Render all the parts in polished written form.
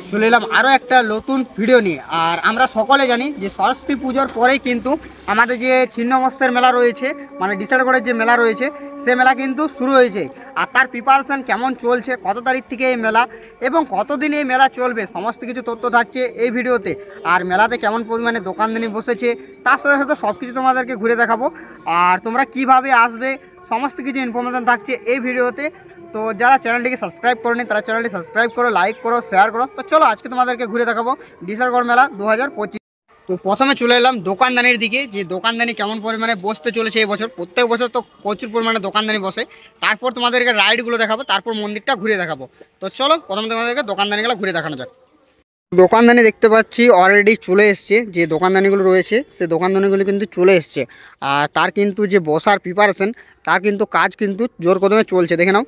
চলে এলাম আরও একটা নতুন ভিডিও নিয়ে। আর আমরা সকলে জানি যে সরস্বতী পুজোর পরেই কিন্তু আমাদের যে ছিন্নমস্তের মেলা রয়েছে, মানে ডিসেম্বরের যে মেলা রয়েছে, সে মেলা কিন্তু শুরু হয়েছে। আর তার প্রিপারেশান কেমন চলছে, কত তারিখ থেকে এই মেলা এবং কতদিন এই মেলা চলবে, সমস্ত কিছু তথ্য থাকছে এই ভিডিওতে। আর মেলাতে কেমন পরিমাণে দোকানদানি বসেছে তার সাথে সাথে সব কিছু তোমাদেরকে ঘুরে দেখাবো। আর তোমরা কিভাবে আসবে সমস্ত কিছু ইনফরমেশান থাকছে এই ভিডিওতে। তো যারা চ্যানেলটিকে সাবস্ক্রাইব করেনি তারা চ্যানেলটি সাবস্ক্রাইব করো, লাইক করো, শেয়ার করো। তো চলো আজকে তোমাদেরকে ঘুরে দেখাবো ডিসেম্বর মেলা 2025। তো প্রথমে চলে এলাম দোকানদানির দিকে, যে দোকানদানি কেমন পরিমাণে বসতে চলেছে এই বছর। প্রত্যেক বছর তো প্রচুর পরিমাণে দোকানদানি বসে। তারপর তোমাদেরকে রাইডগুলো দেখাবো, তারপর মন্দিরটা ঘুরে দেখাবো। তো চলো প্রথমে তোমাদেরকে দোকানদানিগুলো ঘুরে দেখানো যাক। দোকানদানি দেখতে পাচ্ছি অলরেডি চলে এসছে, যে দোকানদানিগুলো রয়েছে সে দোকানদানিগুলো কিন্তু চলে এসছে। আর তার কিন্তু যে বসার প্রিপারেশন, তার কিন্তু কাজ কিন্তু জোর কদমে চলছে। দেখে নাও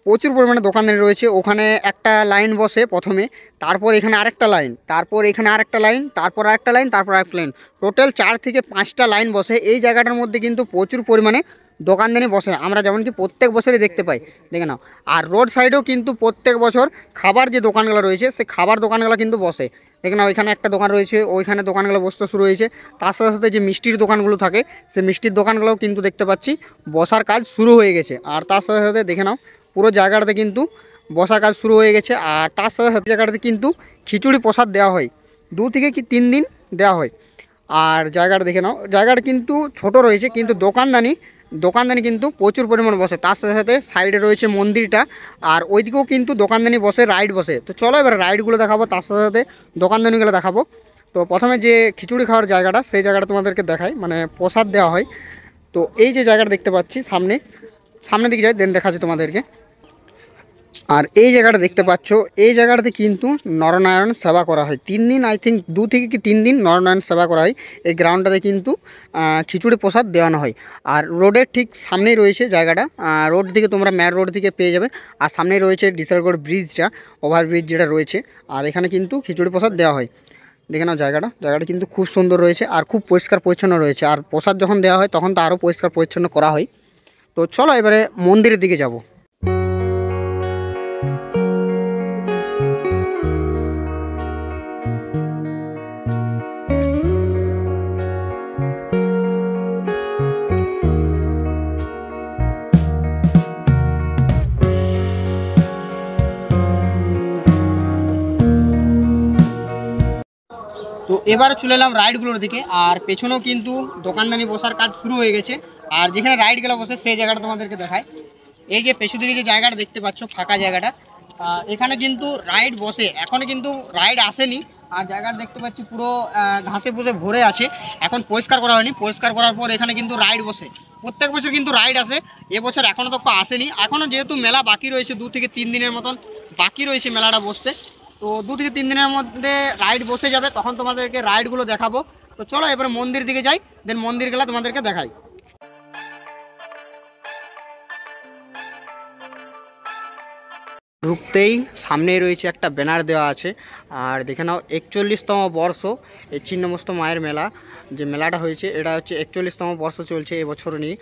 প্রচুর পরিমাণে দোকানদানি রয়েছে। ওখানে একটা লাইন বসে প্রথমে, তারপর এখানে আরেকটা লাইন, তারপর এখানে আরেকটা লাইন, তারপর আরেকটা লাইন, তারপর আরেকটা লাইন, টোটাল 4 থেকে 5টা লাইন বসে। এই জায়গাটার মধ্যে কিন্তু প্রচুর পরিমাণে দোকানদানি বসে, আমরা যেমন কি প্রত্যেক বছরই দেখতে পাই। দেখে নাও। আর রোড সাইডেও কিন্তু প্রত্যেক বছর খাবার যে দোকানগুলো রয়েছে সে খাবার দোকানগুলো কিন্তু বসে। দেখে নাও এখানে একটা দোকান রয়েছে, ওইখানে দোকানগুলো বসতে শুরু হয়েছে। তার সাথে সাথে যে মিষ্টির দোকানগুলো থাকে সে মিষ্টির দোকানগুলোও কিন্তু দেখতে পাচ্ছি বসার কাজ শুরু হয়ে গেছে। আর তার সাথে সাথে দেখে নাও পুরো জায়গাটাতে কিন্তু বসার কাজ শুরু হয়ে গেছে। আর তার সাথে সাথে জায়গাটাতে কিন্তু খিচুড়ি প্রসাদ দেওয়া হয়, 2 থেকে কি 3 দিন দেওয়া হয়। আর জায়গাটা দেখে নাও, জায়গাটা কিন্তু ছোট রয়েছে কিন্তু দোকানদানি কিন্তু প্রচুর পরিমাণে বসে। তার সাথে সাথে সাইডে রয়েছে মন্দিরটা, আর ওইদিকেও কিন্তু দোকানদানি বসে, রাইড বসে। তো চলো এবার রাইডগুলো দেখাবো, তার সাথে সাথে দোকানদানিগুলো দেখাবো। তো প্রথমে যে খিচুড়ি খাওয়ার জায়গাটা, সেই জায়গাটা তোমাদেরকে দেখাই, মানে প্রসাদ দেওয়া হয়। তো এই যে জায়গাটা দেখতে পাচ্ছি সামনের দিকে যাই দেন দেখাচ্ছি তোমাদেরকে। আর এই জায়গাটা দেখতে পাচ্ছ, এই জায়গাটাতে কিন্তু নরনারায়ণ সেবা করা হয় 3 দিন, আই থিঙ্ক 2 থেকে কি 3 দিন নরনারায়ণ সেবা করা হয়। এই গ্রাউন্ডটাতে কিন্তু খিচুড়ি প্রসাদ দেওয়ানো হয়। আর রোডের ঠিক সামনেই রয়েছে জায়গাটা, রোড থেকে তোমরা ম্যার রোড থেকে পেয়ে যাবে। আর সামনেই রয়েছে ডিসারগড় ব্রিজটা, ওভারব্রিজ যেটা রয়েছে। আর এখানে কিন্তু খিচুড়ি প্রসাদ দেওয়া হয়। দেখে নাও জায়গাটা কিন্তু খুব সুন্দর রয়েছে আর খুব পরিষ্কার পরিচ্ছন্ন রয়েছে। আর প্রসাদ যখন দেওয়া হয় তখন তো আরও পরিষ্কার পরিচ্ছন্ন করা হয়। তো চলো এবারে মন্দিরের দিকে যাব। তো এবারে চলে এলাম রাইডগুলোর দিকে। আর পেছনেও কিন্তু দোকানদানি বসার কাজ শুরু হয়ে গেছে। আর যেখানে রাইডগুলো বসে সেই জায়গাটা তোমাদেরকে দেখায়। এই যে পেছন দিকে যে জায়গাটা দেখতে পাচ্ছ ফাঁকা জায়গাটা, এখানে কিন্তু রাইড বসে। এখনও কিন্তু রাইড আসেনি। আর জায়গাটা দেখতে পাচ্ছি পুরো ঘাসে পুষে ভরে আছে, এখন পরিষ্কার করা হয়নি। পরিষ্কার করার পর এখানে কিন্তু রাইড বসে। প্রত্যেক বছর কিন্তু রাইড আসে, এবছর এখনও তো আসেনি। এখনও যেহেতু মেলা বাকি রয়েছে 2 থেকে 3 দিনের মতন বাকি রয়েছে মেলাটা বসতে। তো 2 থেকে 3 দিনের মধ্যে রাইড বসে যাবে, তখন তোমাদেরকে রাইডগুলো দেখাবো। তো চলো এবার মন্দির দিকে যাই, দেন মন্দির গেলে তোমাদেরকে দেখাই। ঢুকতেই সামনেই রয়েছে একটা ব্যানার দেওয়া আছে। আর দেখে নাও 41তম বর্ষ এই ছিন্নমস্ত মায়ের মেলা, যে মেলাটা হয়েছে এটা হচ্ছে 41তম বর্ষ চলছে এবছর নিয়ে।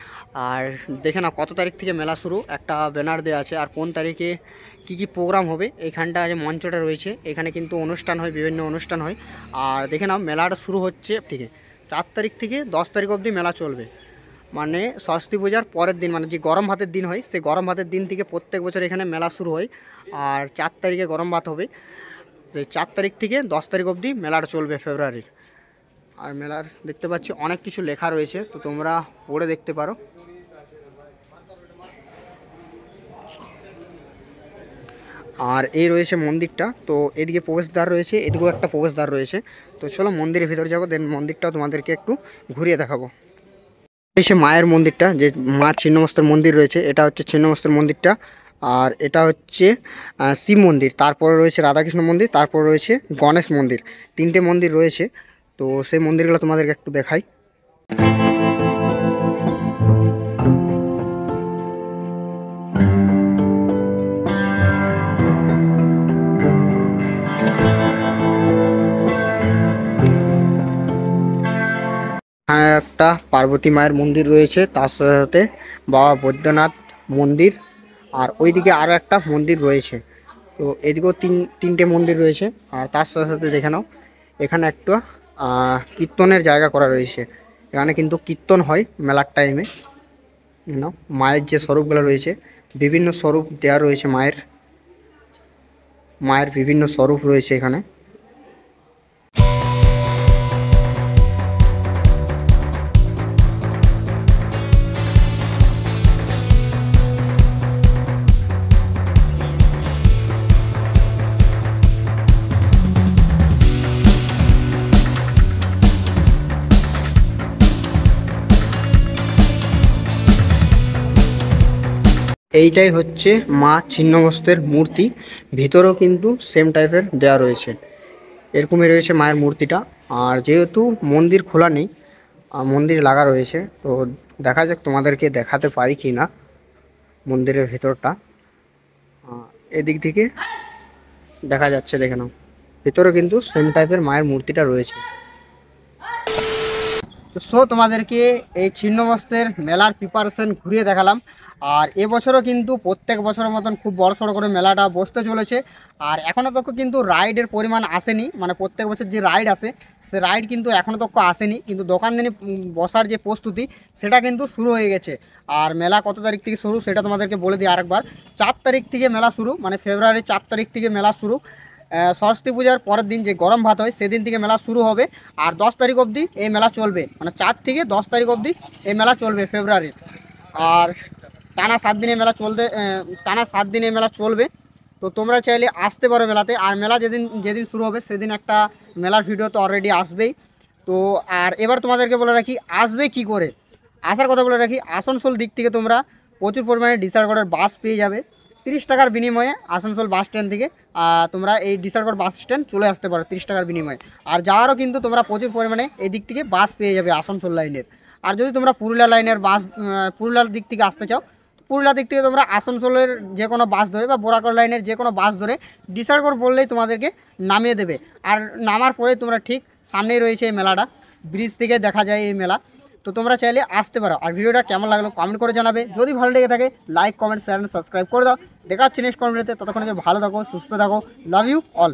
আর দেখে নাও কত তারিখ থেকে মেলা শুরু, একটা ব্যানার দেওয়া আছে। আর কোন তারিখে কি কি প্রোগ্রাম হবে, এইখানটা যে মঞ্চটা রয়েছে এখানে কিন্তু অনুষ্ঠান হয়, বিভিন্ন অনুষ্ঠান হয়। আর দেখে নাও মেলাটা শুরু হচ্ছে থেকে 4 তারিখ থেকে 10 তারিখ অবধি মেলা চলবে। মানে সরস্বতী পূজার পরের দিন, মানে যে গরম ভাতের দিন হয় সেই গরম ভাতের দিন থেকে প্রত্যেক বছর এখানে মেলা শুরু হয়। আর 4 তারিখে গরম ভাত হবে। যে 4 তারিখ থেকে 10 তারিখ অবধি মেলাটা চলবে ফেব্রুয়ারির। আর মেলার দেখতে পাচ্ছি অনেক কিছু লেখা রয়েছে, তো তোমরা পড়ে দেখতে পারো। আর এই রয়েছে মন্দিরটা, তো এদিকে প্রবেশদ্বার রয়েছে, এদিকেও একটা প্রবেশদ্বার রয়েছে। তো চলো মন্দিরের ভিতরে যাবো, দেন মন্দিরটাও তোমাদেরকে একটু ঘুরিয়ে দেখাবো। এই মায়ের মন্দিরটা, যে মা ছিন্নমস্তার মন্দির রয়েছে, এটা হচ্ছে ছিন্নমস্তার মন্দিরটা। আর এটা হচ্ছে শিব মন্দির, তারপরে রয়েছে রাধাকৃষ্ণ মন্দির, তারপর রয়েছে গণেশ মন্দির। 3টে মন্দির রয়েছে। তো সেই মন্দিরগুলো তোমাদেরকে একটু দেখাই। একটা পার্বতী মায়ের মন্দির রয়েছে, তার সাথে বাবা বৈদ্যনাথ মন্দির। আর ওইদিকে আরও একটা মন্দির রয়েছে। তো এদিকেও তিনটে মন্দির রয়েছে। আর তার সাথে সাথে দেখে নাও এখানে একটা কীর্তনের জায়গা করা রয়েছে। এখানে কিন্তু কীর্তন হয় মেলার টাইমে। নাও মায়ের যে স্বরূপগুলো রয়েছে, বিভিন্ন স্বরূপ দেওয়া রয়েছে মায়ের বিভিন্ন স্বরূপ রয়েছে এখানে। এইটাই হচ্ছে মা ছিন্নমস্তের মূর্তি। ভিতরেও কিন্তু সেম টাইপের দেওয়া রয়েছে, এরকমই রয়েছে মায়ের মূর্তিটা। আর যেহেতু মন্দির খোলা নেই, মন্দির লাগা রয়েছে, তো দেখা যাক তোমাদেরকে দেখাতে পারি কি না মন্দিরের ভেতরটা। এদিক থেকে দেখা যাচ্ছে, দেখে নাও ভিতরে কিন্তু সেম টাইপের মায়ের মূর্তিটা রয়েছে। তো তোমাদেরকে এই ছিন্নমস্তের মেলার প্রিপারেশন ঘুরিয়ে দেখালাম। আর এবছরও কিন্তু প্রত্যেক বছরের মতন খুব বড়সড় করে মেলাটা বসতে চলেছে। আর এখনও পর্যন্ত কিন্তু রাইডের পরিমাণ আসেনি, মানে প্রত্যেক বছর যে রাইড আসে সে রাইড কিন্তু এখনও পর্যন্ত আসেনি, কিন্তু দোকানদানি বসার যে প্রস্তুতি সেটা কিন্তু শুরু হয়ে গেছে। আর মেলা কত তারিখ থেকে শুরু সেটা তোমাদেরকে বলে দিই আরেকবার। 4 তারিখ থেকে মেলা শুরু, মানে ফেব্রুয়ারির 4 তারিখ থেকে মেলা শুরু। সরস্বতী পূজার পরের দিন যে গরম ভাত হয় সেদিন থেকে মেলা শুরু হবে। আর 10 তারিখ অবধি এই মেলা চলবে, মানে 4 থেকে 10 তারিখ অবধি এই মেলা চলবে ফেব্রুয়ারির। আর টানা 7 দিনে মেলা টানা 7 দিনে মেলা চলবে। তো তোমরা চাইলে আসতে পারো মেলাতে। আর মেলা যেদিন শুরু হবে সেদিন একটা মেলার ভিডিও তো অলরেডি আসবেই। তো আর এবার তোমাদেরকে বলে রাখি আসবে কি করে, আসার কথা বলে রাখি। আসানসোল দিক থেকে তোমরা প্রচুর পরিমাণে ডিসারগড়ের বাস পেয়ে যাবে। 30 টাকার বিনিময়ে আসানসোল বাস স্ট্যান্ড থেকে তোমরা এই ডিসারগড় বাস স্ট্যান্ড চলে আসতে পারো 30 টাকার বিনিময়ে। আর যাওয়ারও কিন্তু তোমরা প্রচুর পরিমাণে এই দিক থেকে বাস পেয়ে যাবে আসানসোল লাইনের। আর যদি তোমরা পুরুলিয়া লাইনের বাস পুরুলিয়ার দিক থেকে আসতে চাও, পুরুলিয়া দিক থেকে তোমরা আসানসোলের যে কোনো বাস ধরে বা বোরাকর লাইনের যে কোনো বাস ধরে ডিসারগড় বললেই তোমাদেরকে নামিয়ে দেবে। আর নামার পরে তোমরা ঠিক সামনেই রয়েছে এই মেলাটা, ব্রিজ থেকে দেখা যায় এই মেলা। তো তোমরা চাইলে আসতে পারো। আর ভিডিওটা কেমন লাগলো কমেন্ট করে জানাবে। যদি ভালো লেগে থাকে লাইক কমেন্ট শেয়ার সাবস্ক্রাইব করে দাও। দেখা হচ্ছে নেক্সট কমেন্টে। ততক্ষণ ভালো থাকো, সুস্থ থাকো। Love you all.